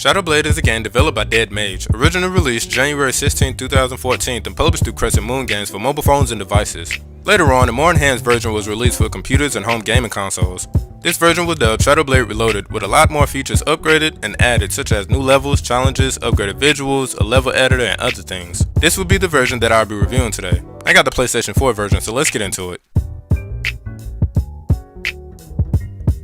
Shadowblade is a game developed by Mage, originally released January 16, 2014 and published through Crescent Moon Games for mobile phones and devices. Later on, a more enhanced version was released for computers and home gaming consoles. This version was dubbed Shadowblade Reloaded, with a lot more features upgraded and added, such as new levels, challenges, upgraded visuals, a level editor, and other things. This will be the version that I'll be reviewing today. I got the PlayStation 4 version, so let's get into it.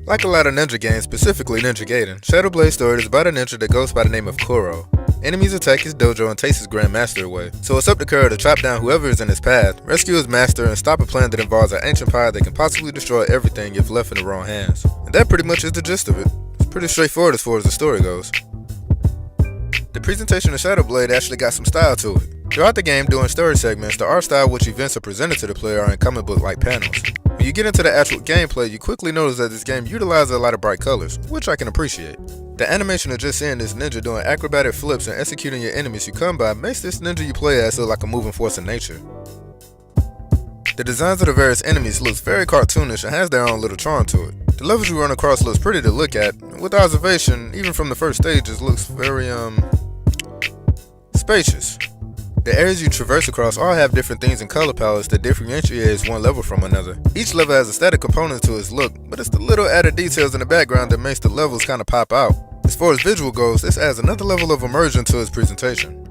Like a lot of ninja games, specifically Ninja Gaiden, Shadowblade story is about a ninja that goes by the name of Kuro. Enemies attack his dojo and takes his grandmaster away, so it's up to Kuro to chop down whoever is in his path, rescue his master, and stop a plan that involves an ancient power that can possibly destroy everything if left in the wrong hands. And that pretty much is the gist of it. It's pretty straightforward as far as the story goes. The presentation of Shadowblade actually got some style to it. Throughout the game, during story segments, the art style which events are presented to the player are in comic book-like panels. When you get into the actual gameplay, you quickly notice that this game utilizes a lot of bright colors, which I can appreciate. The animation of just seeing this ninja doing acrobatic flips and executing your enemies you come by makes this ninja you play as look like a moving force in nature. The designs of the various enemies looks very cartoonish and has their own little charm to it. The levels you run across looks pretty to look at, and with observation, even from the first stages, looks very, spacious. The areas you traverse across all have different themes and color palettes that differentiates one level from another. Each level has a static component to its look, but it's the little added details in the background that makes the levels kinda pop out. As far as visual goes, this adds another level of immersion to its presentation.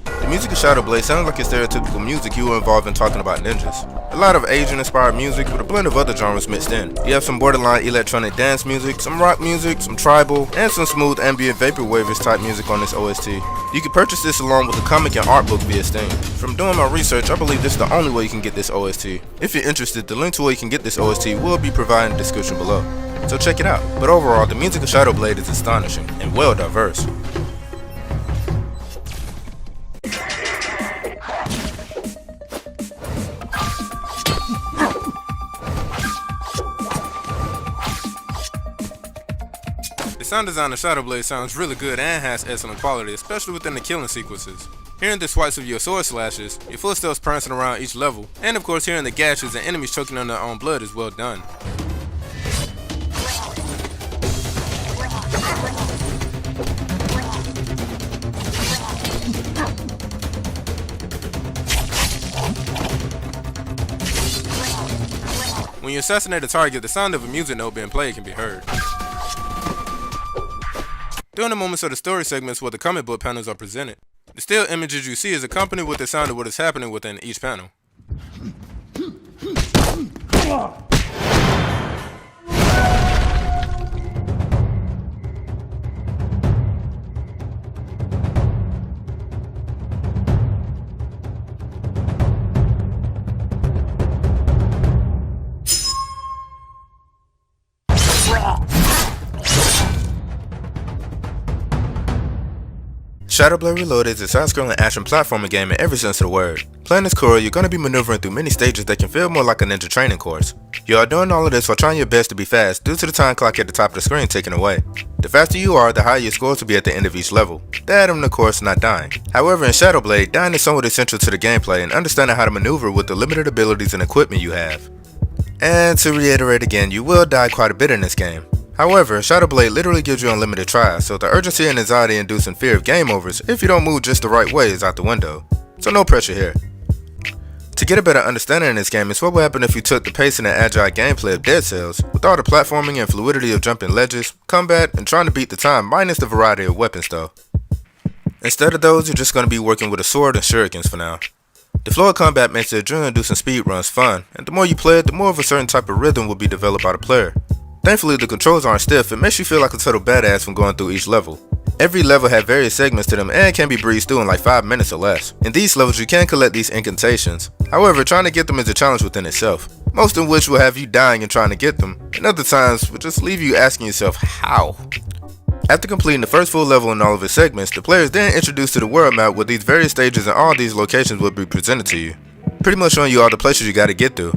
The music of Shadowblade sounds like a stereotypical music you will involve in talking about ninjas. A lot of Asian-inspired music with a blend of other genres mixed in. You have some borderline electronic dance music, some rock music, some tribal, and some smooth ambient vaporwave type music on this OST. You can purchase this along with a comic and art book via Steam. From doing my research, I believe this is the only way you can get this OST. If you're interested, the link to where you can get this OST will be provided in the description below. So check it out. But overall, the music of Shadowblade is astonishing and well diverse. The sound design of Shadowblade sounds really good and has excellent quality, especially within the killing sequences. Hearing the swipes of your sword slashes, your footsteps prancing around each level, and of course hearing the gashes and enemies choking on their own blood is well done. When you assassinate a target, the sound of a music note being played can be heard. During the moments of the story segments where the comic book panels are presented, the still images you see is accompanied with the sound of what is happening within each panel. Shadowblade Reloaded is a side-scrolling action platforming game in every sense of the word. Playing as Kuro, you're going to be maneuvering through many stages that can feel more like a ninja training course. You are doing all of this while trying your best to be fast due to the time clock at the top of the screen ticking away. The faster you are, the higher your scores will be at the end of each level. The add-on, of course, not dying. However, in Shadowblade, dying is somewhat essential to the gameplay and understanding how to maneuver with the limited abilities and equipment you have. And to reiterate again, you will die quite a bit in this game. However, Shadowblade literally gives you unlimited tries, so the urgency and anxiety inducing fear of game overs if you don't move just the right way is out the window. So no pressure here. To get a better understanding in this game is what would happen if you took the pacing and agile gameplay of Dead Cells, with all the platforming and fluidity of jumping ledges, combat, and trying to beat the time minus the variety of weapons though. Instead of those, you're just going to be working with a sword and shurikens for now. The flow of combat makes the adrenaline-inducing speed runs fun, and the more you play it, the more of a certain type of rhythm will be developed by the player. Thankfully, the controls aren't stiff, it makes you feel like a total badass when going through each level. Every level has various segments to them and can be breezed through in like 5 minutes or less. In these levels, you can collect these incantations. However, trying to get them is a challenge within itself, most of which will have you dying and trying to get them, and other times will just leave you asking yourself, how? After completing the first full level in all of its segments, the player is then introduced to the world map where these various stages and all these locations will be presented to you, pretty much showing you all the places you gotta get through.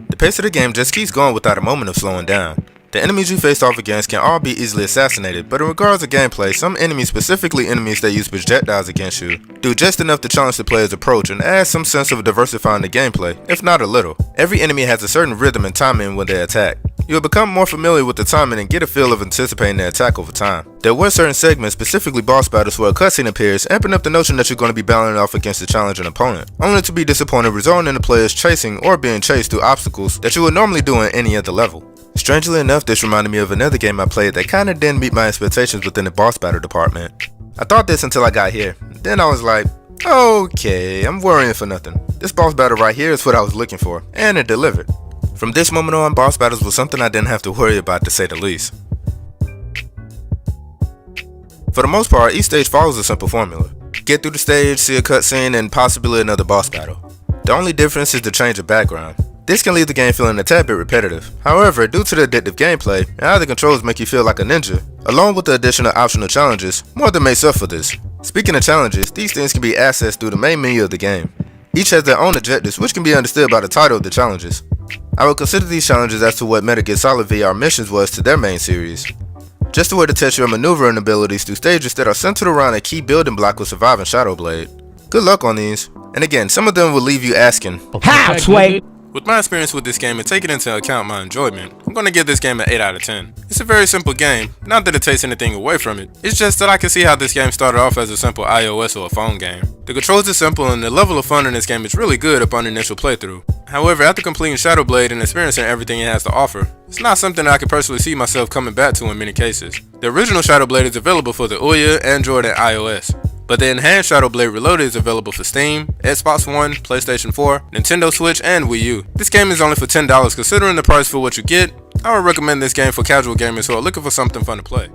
The pace of the game just keeps going without a moment of slowing down. The enemies you face off against can all be easily assassinated, but in regards to gameplay, some enemies, specifically enemies that use projectiles against you, do just enough to challenge the player's approach and add some sense of diversifying the gameplay, if not a little. Every enemy has a certain rhythm and timing when they attack. you'll become more familiar with the timing and get a feel of anticipating the attack over time. There were certain segments, specifically boss battles, where a cutscene appears, amping up the notion that you're going to be battling off against a challenging opponent, only to be disappointed, resulting in the players chasing or being chased through obstacles that you would normally do in any other level. Strangely enough, this reminded me of another game I played that kinda didn't meet my expectations within the boss battle department. I thought this until I got here, then I was like, okay, I'm worrying for nothing. This boss battle right here is what I was looking for, and it delivered. From this moment on, boss battles was something I didn't have to worry about, to say the least. For the most part, each stage follows a simple formula. Get through the stage, see a cutscene, and possibly another boss battle. The only difference is the change of background. This can leave the game feeling a tad bit repetitive. However, due to the addictive gameplay and how the controls make you feel like a ninja, along with the addition of optional challenges, more than makes up for this. Speaking of challenges, these things can be accessed through the main menu of the game. Each has their own objectives, which can be understood by the title of the challenges. I would consider these challenges as to what Metal Gear Solid VR Missions was to their main series. Just a way to test your maneuvering abilities through stages that are centered around a key building block with surviving shadowblade. Good luck on these. And again, some of them will leave you asking, how, Sway? With my experience with this game and taking into account my enjoyment, I'm going to give this game an 8 out of 10. It's a very simple game, not that it takes anything away from it, it's just that I can see how this game started off as a simple iOS or a phone game. The controls are simple and the level of fun in this game is really good upon initial playthrough. However, after completing Shadowblade and experiencing everything it has to offer, it's not something that I can personally see myself coming back to in many cases. The original Shadowblade is available for the Ouya, Android, and iOS. But the enhanced Shadowblade Reloaded is available for Steam, Xbox One, PlayStation 4, Nintendo Switch, and Wii U. This game is only for $10. Considering the price for what you get, I would recommend this game for casual gamers who are looking for something fun to play.